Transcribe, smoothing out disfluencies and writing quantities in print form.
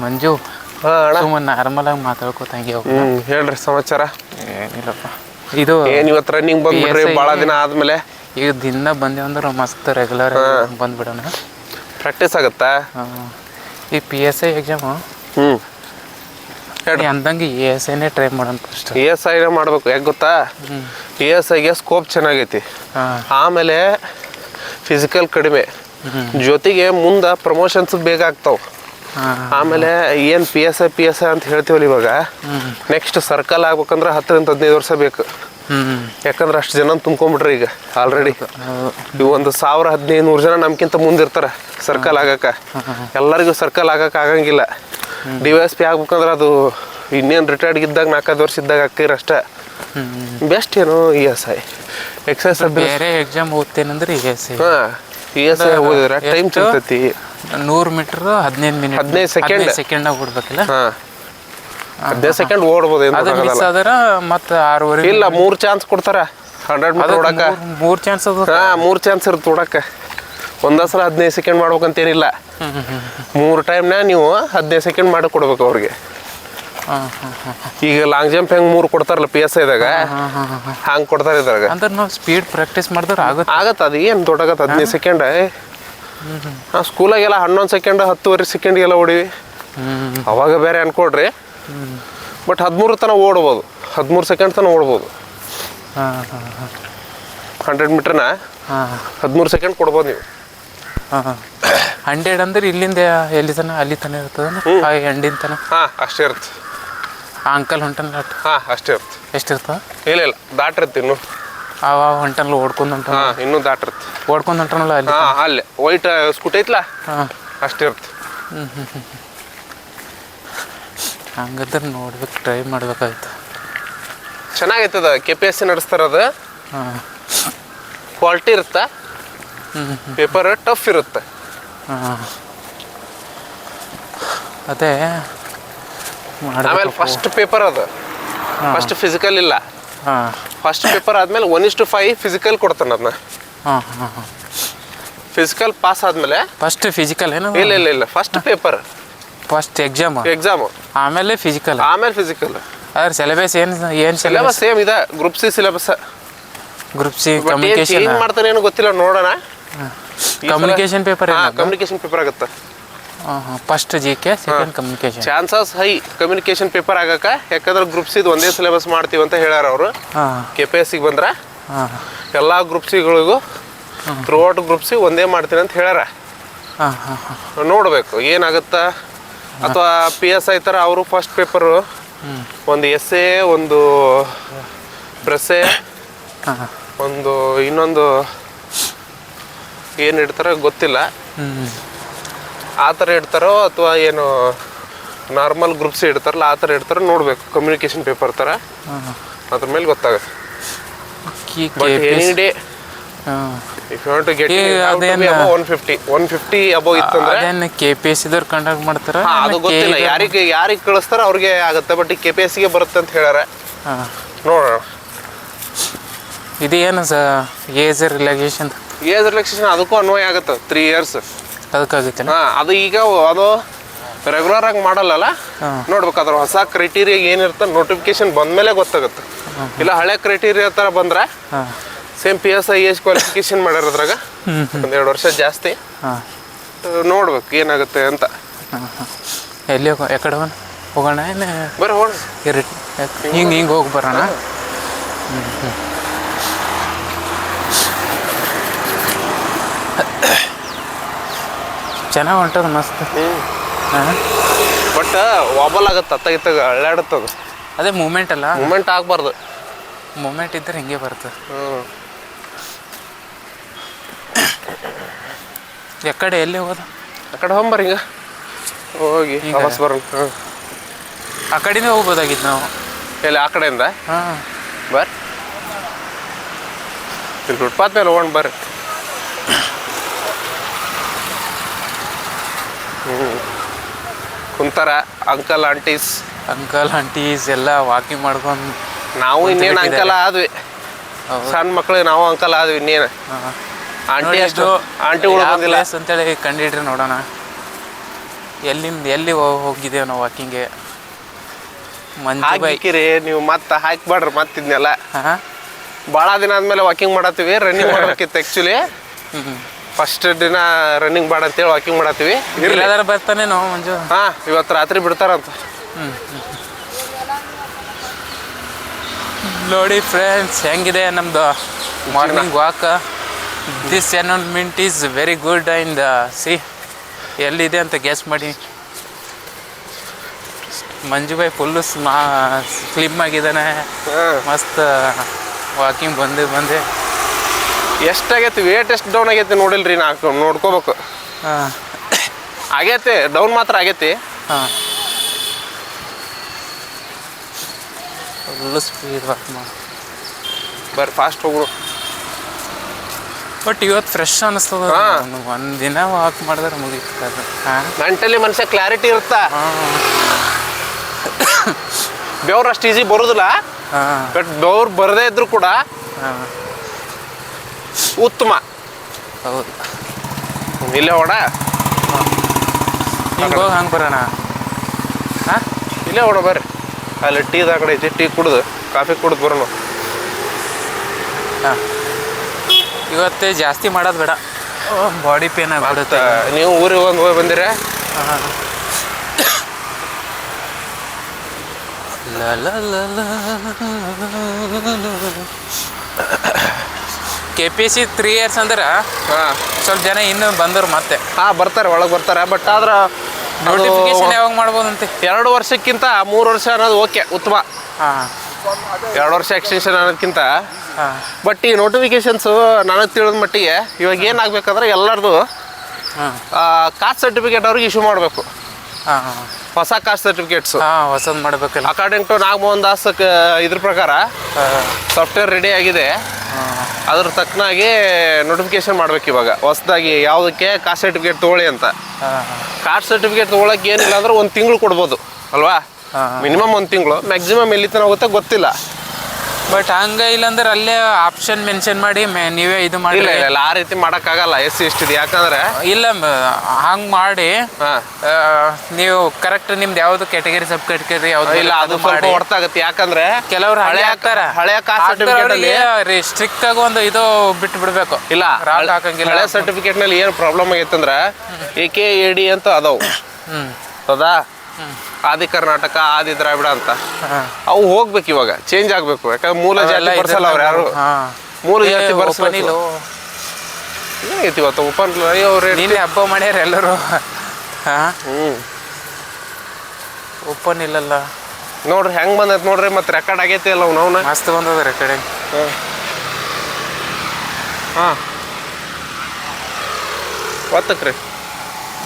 ಮಂಜು ಸುಮ್ಮನೆ ನಾರ್ಮಲ್ ಆಗಿ ಮಾತಾಡ್ಕೋತ ಹಂಗೆ ಹೇಳ್ರಿ ಸಮಾಚಾರ. ಏನಿಲ್ಲಪ್ಪ, ಇದು ಏನ್ ಇವತ್ತು ರನ್ನಿಂಗ್ ಬಂದ್ಬಿಟ್ರಿ ಭಾಳ ದಿನ ಆದ್ಮೇಲೆ? ಈಗ ದಿನ ಬಂದೆ ಅಂದ್ರೆ ಮಸ್ತ್ ರೆಗ್ಯುಲರ್ ಬಂದ್ಬಿಡೋಣ. ಪ್ರಾಕ್ಟೀಸ್ ಆಗುತ್ತಾ? ಈ PSI ಎಕ್ಸಾಮು ಅಂದಂಗೆ ESIನೇ ಟ್ರೈ ಮಾಡೋಣ ಫಸ್ಟ್. ESIನೇ ಮಾಡ್ಬೇಕು. ಯಾಕೆ ಗೊತ್ತಾ, ESIಗೆ ಸ್ಕೋಪ್ ಚೆನ್ನಾಗೈತಿ, ಆಮೇಲೆ ಫಿಸಿಕಲ್ ಕಡಿಮೆ, ಜೊತೆಗೆ ಮುಂದೆ ಪ್ರಮೋಷನ್ಸ್ ಬೇಗ ಆಗ್ತಾವ. ಆಮೇಲೆ ಏನು PSI ಅಂತ ಹೇಳ್ತೀವಲ್ಲ ಇವಾಗ, ನೆಕ್ಸ್ಟ್ ಸರ್ಕಲ್ ಆಗ್ಬೇಕಂದ್ರೆ 10 ರಿಂದ 15 ವರ್ಷ ಬೇಕು. ಯಾಕಂದ್ರೆ ಅಷ್ಟು ಜನ ತುಂಬ್ಕೊಂಡ್ಬಿಟ್ರೆ ಈಗ ಆಲ್ರೆಡಿ. ಇವು 1000-1500 ಜನ ನಮ್ಗಿಂತ ಮುಂದಿರ್ತಾರೆ ಸರ್ಕಲ್ ಆಗಕ್ಕೆ. ಎಲ್ಲರಿಗೂ ಸರ್ಕಲ್ ಆಗಕ್ಕೆ ಆಗಂಗಿಲ್ಲ. DYSP ಆಗ್ಬೇಕಂದ್ರೆ ಅದು ಇನ್ನೇನು ರಿಟೈರ್ಡ್ ಇದ್ದಾಗ 4-5 ವರ್ಷ ಇದ್ದಾಗ ಆಗ್ತೀರ ಅಷ್ಟೇ. ಬೆಸ್ಟ್ ಏನು ESI. ಎಕ್ಸೈಸ್ ಬೇರೆ ಎಕ್ಸಾಮ್ ಓದ್ತೇನಂದ್ರೆ ESI. ESI ಓದಿದ್ರೆ ಟೈಮ್ ಸಿಗ್ತೈತಿ. 100 ಮೀಟರ್ 15 ಮಿನಿಟ್ 15 ಸೆಕೆಂಡ್ ಓಡ್ಬೇಕಿಲ್ಲ. 15 ಸೆಕೆಂಡ್ ಓಡ್ಬೋದು. ಮತ್ತೆ 6 ಇಲ್ಲ 3 ಚಾನ್ಸ್ ಕೊಡ್ತಾರ 100 ಮೀಟರ್ ಓಡಕ. 3 ಚಾನ್ಸ್ ಅದ. 3 ಚಾನ್ಸ್ ಇರುತ್ತೆ ಓಡಕ್ಕೆ. ಒಂದೇ ಸಲ 15 ಸೆಕೆಂಡ್ ಮಾಡ್ಬೇಕಂತೇನಿಲ್ಲ. 3 ಟೈಮ್ನ ನೀವು 15 ಸೆಕೆಂಡ್ ಮಾಡಿ ಕೊಡ್ಬೇಕು ಅವ್ರಿಗೆ. ಈಗ ಲಾಂಗ್ ಜಂಪ್ ಹೆಂಗ್ 3 ಕೊಡ್ತಾರಲ್ಲ PSIದಾಗ, ಹಂಗೆ ಕೊಡ್ತಾರೆ ಇದ್ರಾಗ. ಅಂದ್ರೆ ನಾವು ಸ್ಪೀಡ್ ಪ್ರಾಕ್ಟೀಸ್ ಮಾಡಿದ್ರೆ ಆಗತ್ತೆ. ಅದು ಏನು ದೊಡ್ಡಾಗತ್ತೆ 15 ಸೆಕೆಂಡ್. ಸ್ಕೂಲಾಗೆಲ್ಲ 11 ಸೆಕೆಂಡ್ 10 ಸೆಕೆಂಡ್ಗೆಲ್ಲ ಓಡಿವಿ. ಅವಾಗ ಬೇರೆ ಅನ್ಕೊಡ್ರಿ. ಬಟ್ 13 ತನಕ ಓಡ್ಬೋದು, 13 ಸೆಕೆಂಡ್ ತನಕ ಓಡ್ಬೋದು. 100 ಮೀಟರ್ನ 13 ಸೆಕೆಂಡ್ ಕೊಡ್ಬೋದು ನೀವು. 100 ಅಂದ್ರೆ ಇಲ್ಲಿಂದ ಎಲ್ಲಿ ತನ ಅಲ್ಲಿ ತನ ಇರ್ತದ, ಎಂಡಿನ ತನ ಅಷ್ಟೇ ಇರುತ್ತೆ. ಅಂಕಲ್ ಹೊಂಟನ್ ಅಷ್ಟೇ ಇರುತ್ತೆ. ಎಷ್ಟಿರ್ತದ? ಇಲ್ಲ ದಾಟಿರುತ್ತೆ ಇನ್ನು. ಅವ ಹೊಂಟನಲ್ಲ ಓಡ್ಕೊಂಡು ಹೊಂಟ. ಇನ್ನೂ ದಾಟಿರುತ್ತೆ. ಓಡ್ಕೊಂಡು ಹೊಂಟನಲ್ಲ ಅಲ್ಲಿ. ಅಲ್ಲೇ ವೈಟ್ ಸ್ಕೂಟಿ ಐತ್ಲಾ, ಅಷ್ಟಿರುತ್ತೆ. ಹಂಗಂದ್ರೆ ನೋಡ್ಬೇಕು, ಟ್ರೈ ಮಾಡ್ಬೇಕಾಯ್ತು. ಚೆನ್ನಾಗೈತದ. KPSC ನಡೆಸ್ತಾರದು. ಕ್ವಾಲಿಟಿ ಇರುತ್ತೆ. ಪೇಪರ್ ಟಫ್ ಇರುತ್ತೆ. ಅದೇ ಆಮೇಲೆ ಫಸ್ಟ್ ಪೇಪರ್ ಅದು. ಫಸ್ಟ್ ಫಿಸಿಕಲ್ ಇಲ್ಲ. ಫಸ್ಟ್ ಪೇಪರ್ ಆದ್ಮೇಲೆ 1:5 ಫಿಸಿಕಲ್ ಕೊಡ್ತಾನೆ ಅದನ್ನ. ಫಿಸಿಕಲ್ ಪಾಸ್ ಆದ್ಮೇಲೆ ಫಸ್ಟ್ ಫಿಸಿಕಲ್ ಏನು? ಇಲ್ಲ ಫಸ್ಟ್ ಪೇಪರ್, ಫಸ್ಟ್ ಎಕ್ಸಾಮ್, ಆಮೇಲೆ ಫಿಸಿಕಲ್. ಅದ್ರ ಸಿಲೆಬಸ್ ಏನು ಸಿಲೆಬಸ್ ಸೇಮ್ ಇದೆ. Group C syllabus. Group C communication ಏನು ಮಾಡ್ತಾನೆ ಏನೋ ಗೊತ್ತಿಲ್ಲ, ನೋಡೋಣ. ಕಮ್ಯುನಿಕೇಶನ್ ಪೇಪರ್ ಆಗುತ್ತೆ. First GK, second communication. Chances high communication paper ಆಗಕ್ಕೆ. ಯಾಕಂದ್ರೆ ಗ್ರೂಪ್ C ಒಂದೇ ಸಿಲೆಬಸ್ ಮಾಡ್ತೀವಿ ಅಂತ ಹೇಳ್ಯಾರ ಅವರು. KPSC ಬಂದ್ರೆ ಎಲ್ಲ ಗ್ರೂಪ್ Cಗಳಿಗೂ ಥ್ರೂಔಟ್ ಗ್ರೂಪ್ C ಒಂದೇ ಮಾಡ್ತೀನಿ ಅಂತ ಹೇಳ್ಯಾರ. ನೋಡ್ಬೇಕು ಏನಾಗುತ್ತಾ. ಅಥವಾ PSI ಥರ ಅವರು ಫಸ್ಟ್ ಪೇಪರು ಒಂದು essay, ಒಂದು ಪ್ರೆಸ್ಸೆ, ಒಂದು ಇನ್ನೊಂದು ಏನು ಇಡ್ತಾರೋ ಗೊತ್ತಿಲ್ಲ. ಆ ಥರ ಇಡ್ತಾರೋ ಅಥವಾ ಏನು ನಾರ್ಮಲ್ ಗ್ರೂಪ್ C ಇಡ್ತಾರಲ್ಲ ಆ ಥರ ಇಡ್ತಾರೋ ನೋಡ್ಬೇಕು. ಕಮ್ಯುನಿಕೇಶನ್ ಪೇಪರ್ ಥರ ಅದ್ರ ಮೇಲೆ ಗೊತ್ತಾಗುತ್ತೆ. But any day if you want to get 150 above ಇತ್ತಂದ್ರೆ KPSC ದವ್ರು ಕಂಡಕ್ಟ್ ಮಾಡ್ತಾರ. ಅದು ಗೊತ್ತಿಲ್ಲ ಯಾರಿಗೆ ಕಳಿಸ್ತಾರ ಅವ್ರಿಗೆ ಆಗುತ್ತೆ. ಬಟ್ ಈ KPSCಗೆ ಬರುತ್ತೆ ಅಂತ ಹೇಳ್ಯಾರ. ನೋಡೋಣ. ಇದು ಏನು ಏಜ್ ರಿಲ್ಯಾಕ್ಸೇಷನ್ ಅದಕ್ಕೂ ಅನ್ವಯ ಆಗುತ್ತೆ. 3 years ಅದಕ್ಕಾಗುತ್ತೆ. ಅದು ಈಗ ಅದು ರೆಗ್ಯುಲರ್ ಆಗಿ ಮಾಡಲ್ಲ. ನೋಡ್ಬೇಕು ಅದ್ರ ಹೊಸ ಕ್ರೈಟೀರಿಯಾ ಏನಿರುತ್ತೆ ನೋಟಿಫಿಕೇಶನ್ ಬಂದ್ಮೇಲೆ ಗೊತ್ತಾಗುತ್ತೆ. ಇಲ್ಲ ಹಳೆ ಕ್ರೈಟೀರಿಯಾ ಥರ ಬಂದ್ರೆ ಸೇಮ್ PSI ಏಜ್ ಕ್ವಾಲಿಫಿಕೇಶನ್ ಮಾಡ್ಯಾರದ್ರಾಗ 1-2 ವರ್ಷ ಜಾಸ್ತಿ. ನೋಡ್ಬೇಕು ಏನಾಗುತ್ತೆ ಅಂತ. ಎಲ್ಲಿ ಎಕಡೆ ಹೋಗೋಣ? ಬರ್ರಿ ಹೋಗೋಣ. ಹಿಂಗೆ ಹೋಗಿ ಬರೋಣ. ಚೆನ್ನಾಗಿ ಹೊಂಟದ ಮಸ್ತ್. ಬಟ್ ವಾಬಲ್ ಆಗತ್ತೆ, ಅತ್ತಾಗಿತ್ತಾಗ ಅಳ್ಳಾಡುತ್ತದು. ಅದೇ ಮೂಮೆಂಟ್ ಅಲ್ಲ, ಮೂಮೆಂಟ್ ಆಗಬಾರ್ದು. ಮೂಮೆಂಟ್ ಇದ್ದರೆ ಹಿಂಗೆ ಬರ್ತದೆ. ಎಕಡೆ ಎಲ್ಲಿ ಹೋಗೋದು? ಆ ಕಡೆ ಹೋಗ್ಬರ್ರಿ. ಹಿಂಗೆ ಹೋಗಿ ವಾಪಸ್ ಬರೋಣ. ಆ ಕಡೆಯಿಂದ ಹೋಗ್ಬೋದಾಗಿತ್ತು ನಾವು. ಎಲ್ಲಿ ಆ ಕಡೆಯಿಂದ? ಬರ್ರಿ ಇಲ್ಲಿ ಫುಟ್ಪಾತ್ ಮೇಲೆ ಹೋಗೋಣ ಬರ್ರಿ. ಕುಂತಾರ ಅಂಕಲ್ ಆಂಟೀಸ್ ಎಲ್ಲ ವಾಕಿಂಗ್ ಮಾಡ್ಕೊಂಡು. ನಾವು ಇನ್ನೇನು ಅಂಕಲ್ ಆದ್ವಿ, ಸಣ್ಣ ಮಕ್ಳು ನಾವು ಅಂಕಲ್ ಆದ್ವಿ. ಇನ್ನೇನು ಆಂಟಿಗಳು ಬಂದಿಲ್ಲ ಅಂತೇಳಿ ಕಂಡಿಡ್ರಿ ನೋಡೋಣ. ಎಲ್ಲಿ ಹೋಗಿದ್ದೇವೆ ನಾವು ವಾಕಿಂಗ್ಗೆ? ಮಂಜು ಬೈ ಹಾಕಿರಿ ನೀವು ಮತ್ತೆ ಹಾಕ್ಬೇಡ್ರಿ ಮತ್ತಿದ್ನೆಲ್ಲ. ಹಾಂ ಭಾಳ ದಿನ ಆದ್ಮೇಲೆ ವಾಕಿಂಗ್ ಮಾಡತ್ತೀವಿ. ರನ್ನಿಂಗ್ ಮಾಡಬೇಕಿತ್ತು ಆ್ಯಕ್ಚುಲಿ. ಫಸ್ಟ್ ದಿನ ರನ್ನಿಂಗ್ ಮಾಡ ಅಂತೇಳಿ ವಾಕಿಂಗ್ ಮಾಡತ್ತೀವಿ. ಇರ್ಲಾದಾರ ಬರ್ತಾನೆ ನಾವು ಮಂಜು. ಹಾಂ ಇವತ್ತು ರಾತ್ರಿ ಬಿಡ್ತಾರಂತ. ನೋಡಿ ಫ್ರೆಂಡ್ಸ್ ಹೆಂಗಿದೆ ನಮ್ಮದು morning walk. This environment is very good and C ಎಲ್ಲಿದೆ ಅಂತ ಗೆಸ್ ಮಾಡಿ. ಮಂಜು ಬಾಯ್ ಫುಲ್ಲು ಸ್ಲಿಮ್ ಆಗಿದ್ದಾನೆ, ಮಸ್ತ್ ವಾಕಿಂಗ್ ಬಂದೆ. ಎಷ್ಟಾಗೈತಿ ವೇಟ್ ಎಷ್ಟು ಡೌನ್ ಆಗೈತಿ ನೋಡಿಲ್ರಿ, ನಾ ನೋಡ್ಕೋಬೇಕು. ಹಾಂ ಆಗೈತಿ ಡೌನ್ ಮಾತ್ರ ಆಗೈತಿ. ಹಾಂ ಫುಲ್ಲು ಸ್ಪೀಡ್ ವಾಕ್ ಮಾಡಿ ಬರ್ರಿ ಫಾಸ್ಟ್ ಹೋಗ್ರು. ಬಟ್ ಇವತ್ತು ಫ್ರೆಶ್ ಅನ್ನಿಸ್ತದ. ಒಂದಿನ ವಾಕ್ ಮಾಡಿದ್ರೆ ಮುಗೀತದೆ. ಹಾಂ ಮೆಂಟಲಿ ಮನುಷ್ಯ ಕ್ಲಾರಿಟಿ ಇರುತ್ತಾ. ಬೆವ್ರು ಅಷ್ಟು ಈಸಿ ಬರೋದಿಲ್ಲ. ಬಟ್ ಬೆವ್ರು ಬರದೇ ಇದ್ರು ಕೂಡ ಉತ್ತಮ. ಹೌದು ಇಲ್ಲೇ ಓಡ ಹಿಂಗೆ ಹೋಗಿ ಹಂಗೆ ಬರೋಣ. ಹಾಂ ಇಲ್ಲೇ ಓಡ ಬರ್ರಿ. ಅಲ್ಲಿ ಟೀದ ಕಡೆ ಐತಿ, ಟೀ ಕುಡ್ದು ಕಾಫಿ ಕುಡ್ದು ಬರೋಣ. ಹಾಂ ಇವತ್ತೇ ಜಾಸ್ತಿ ಮಾಡೋದು ಬೇಡ, ಬಾಡಿ ಪೇನ್ ಆಗ್ಬಿಡುತ್ತೆ. ನೀವು ಊರಿಗೆ ಹೋಗಿ ಬಂದಿರ? ಹಾಂ KPC 3 years ಅಂದ್ರೆ ಸ್ವಲ್ಪ ಜನ ಇನ್ನೂ ಬಂದರು ಮತ್ತೆ. ಬರ್ತಾರೆ, ಒಳಗೆ ಬರ್ತಾರೆ. ಬಟ್ ಆದ್ರೆ ನೋಟಿಫಿಕೇಶನ್ ಯಾವಾಗ ಮಾಡ್ಬೋದಂತೆ? 2 ವರ್ಷಕ್ಕಿಂತ 3 ವರ್ಷ ಅನ್ನೋದು ಓಕೆ ಉತ್ತಮ. ಹಾಂ 2 ವರ್ಷ ಎಕ್ಸ್ಟೆನ್ಷನ್ ಅನ್ನೋದಕ್ಕಿಂತ. ಬಟ್ ಈ ನೋಟಿಫಿಕೇಶನ್ಸು ನನಗೆ ತಿಳಿದ ಮಟ್ಟಿಗೆ ಇವಾಗ ಏನಾಗಬೇಕಂದ್ರೆ ಎಲ್ಲರದು ಕಾಸ್ಟ್ ಸರ್ಟಿಫಿಕೇಟ್ ಅವ್ರಿಗೆ ಇಶ್ಯೂ ಮಾಡಬೇಕು. ಹೊಸ ಕಾಸ್ಟ್ ಸರ್ಟಿಫಿಕೇಟ್ಸು ಹೊಸದು ಮಾಡಬೇಕಲ್ಲ. ಅಕಾರ್ಡಿಂಗ್ ಟು ನಾಗಮೋಹನ್ ದಾಸ್ ಇದ್ರ ಪ್ರಕಾರ ಸಾಫ್ಟ್ವೇರ್ ರೆಡಿ ಆಗಿದೆ. ಅದ್ರ ತಕ್ಕನಾಗಿ ನೋಟಿಫಿಕೇಶನ್ ಮಾಡ್ಬೇಕು ಇವಾಗ ಹೊಸದಾಗಿ. ಯಾವುದಕ್ಕೆ ಕಾಸ್ಟ್ ಸರ್ಟಿಫಿಕೇಟ್ ತೊಗೊಳ್ಳಿ ಅಂತ. ಕಾಸ್ಟ್ ಸರ್ಟಿಫಿಕೇಟ್ ತೊಗೊಳಕ್ಕೆ ಏನಿಲ್ಲ ಅಂದ್ರೆ 1 ತಿಂಗಳು ಕೊಡ್ಬೋದು ಅಲ್ವಾ? ಮಿನಿಮಮ್ 1 ತಿಂಗಳು, ಮ್ಯಾಕ್ಸಿಮಮ್ ಎಲ್ಲಿ ತನಕ ಹೋಗುತ್ತೆ ಗೊತ್ತಿಲ್ಲ. ಬಟ್ ಹಂಗೆ ಇಲ್ಲಾಂದ್ರೆ ಅಲ್ಲೇ ಆಪ್ಷನ್ ಮೆನ್ಷನ್ ಮಾಡಿ ನೀವೇ ಇದು ಮಾಡಿ. ಇಲ್ಲ ಆ ರೀತಿ ಮಾಡೋಕ್ಕಾಗಲ್ಲ SC ST ಯಾಕಂದ್ರೆ ಇಲ್ಲ ಹಂಗೆ ಮಾಡಿ ನೀವು ಕರೆಕ್ಟ್ ನಿಮ್ದು ಯಾವ್ದು ಕ್ಯಾಟಗರಿ ಸಬ್ ಕ್ಯಾಟಗರಿ ಯಾವ್ದು ಇಲ್ಲ ಅದು ಸ್ವಲ್ಪ ಹೊರ್ತಾಗತ್ತೆ. ಯಾಕಂದ್ರೆ ಕೆಲವ್ರು ಹಳೆ ಹಾಕ್ತಾರ, ಹಳೆಯ ಕಾಸ್ಟ್ ಸರ್ಟಿಫಿಕೇಟ್ ಸ್ಟ್ರಿಕ್ಟ್ ಆಗಿ ಒಂದು ಇದು ಬಿಟ್ಟು ಬಿಡ್ಬೇಕು. ಇಲ್ಲ ಹಾಕಂಗಿಲ್ಲ. ಹಳೆ ಸರ್ಟಿಫಿಕೇಟ್ ನಲ್ಲಿ ಏನು ಪ್ರಾಬ್ಲಮ್ ಆಗೈತಂದ್ರೆ AKAD ಅಂತ ಅದಾವು. ಹೌದಾ? ಆದಿ ಕರ್ನಾಟಕ, ಆದಿ ದ್ರಾವಿಡ ಅಂತ ಅವು ಹೋಗ್ಬೇಕು. ಇವಾಗ ಚೇಂಜ್ ಆಗ್ಬೇಕು. ಯಾಕಂದ್ರೆ ಮೂಲ ಜಾತಿ ಬರ್ಸಲ್ಲ ಅವ್ರು ಯಾರು. ಮೂಲ ಜಾತಿ ಬರ್ಸಲ್ಲ. ಏನಾಗೈತಿ ಇವತ್ತು ಓಪನ್ ಅವ್ರು ನೀನೇ ಹಬ್ಬ ಮಾಡ್ಯಾರ ಎಲ್ಲರೂ. ಓಪನ್ ಇಲ್ಲಲ್ಲ ನೋಡ್ರಿ ಹೆಂಗ್ ಬಂದೈತೆ ನೋಡ್ರಿ. ಮತ್ತೆ ರೆಕಾರ್ಡ್ ಆಗೈತಿ ಅಲ್ಲ ಅವ್ನ ಮಸ್ತ್ ಬಂದದ ರೆಕಾರ್ಡಿಂಗ್. ಹಾಂ ಒತ್ತಕ್ರಿ.